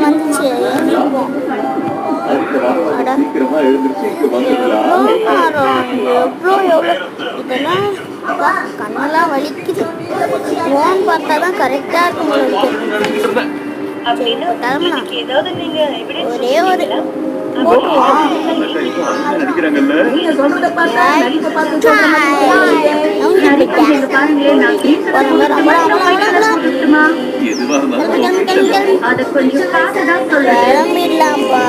வந்துச்சு இதெல்லாம் கண்ணெல்லாம் வலிக்குது. ஃபோன் பார்த்தா தான் கரெக்டாக இருக்கும் ஒரே ஒரு கிளம்பிடலாம்ப்பா.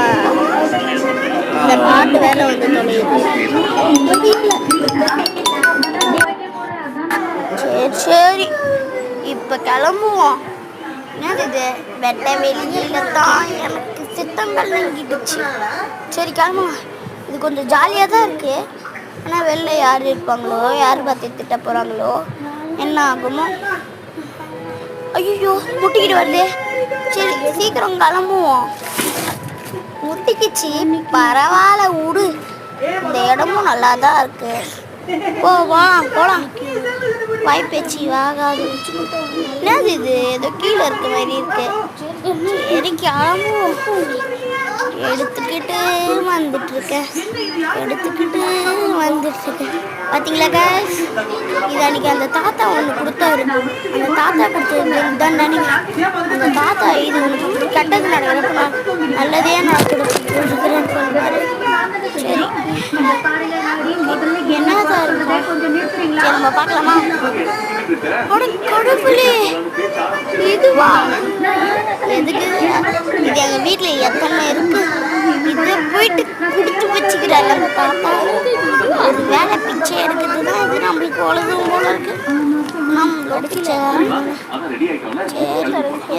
இந்த பாட்டு வேலை வந்து சரி இப்போ கிளம்புவோம். என்னது இது வெட்ட வெளியில தான் எனக்கு சித்தங்கள் நீங்கிடுச்சு. சரி கிளம்புவோம். இது கொஞ்சம் ஜாலியாக தான் இருக்குது. ஆனால் வெளில யார் இருப்பாங்களோ, யார் பார்த்து திட்ட போகிறாங்களோ, என்ன ஆகுமோ. ஐயோ முட்டிக்கிட்டு வருது. சரி சீக்கிரம் கிளம்புவோம். முட்டிக்கிச்சு பரவாயில்ல விடு. இந்த இடமும் நல்லா தான் இருக்கு. போலாம். வாய்ப்பேச்சு ஆகாது. என்னது இது ஏதோ கீழே இருக்க மாதிரி இருக்கு. சரி கிளம்புவோம். எடுத்துக்கிட்டு வந்துட்டு இருக்கேன். பார்த்தீங்களா guys, இது அன்றைக்கி அந்த தாத்தா ஒன்று கொடுத்தாரு. அந்த தாத்தா கொடுத்தது தான் நினைக்கிறேன். அந்த தாத்தா இது ஒன்று கெட்டது நடக்கிறப்ப நான் நல்லதே நான் கொடுக்குறேன்னு சொல்லுவார். சரி என்னதான் இருக்கும். சரி நம்ம பார்க்கலாமா? கொடுப்புலே இதுவா எதுக்கு? இது எங்கள் வீட்டில் எத்தனை இருக்கு. இதை போயிட்டு கொடுத்து வச்சுக்கிறாரு அந்த தாத்தா. அது வேலை பிச்சை எடுக்கிறது தான். இது நம்மளுக்கு உலகம் போல இருக்கு. நம்மளோட பிச்சை. சரி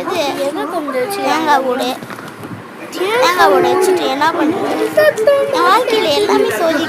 எது கொஞ்சம் தேங்காய் கூட வச்சுட்டு என்ன பண்ணுறது? என் வாழ்க்கையில் எல்லாமே சொல்லி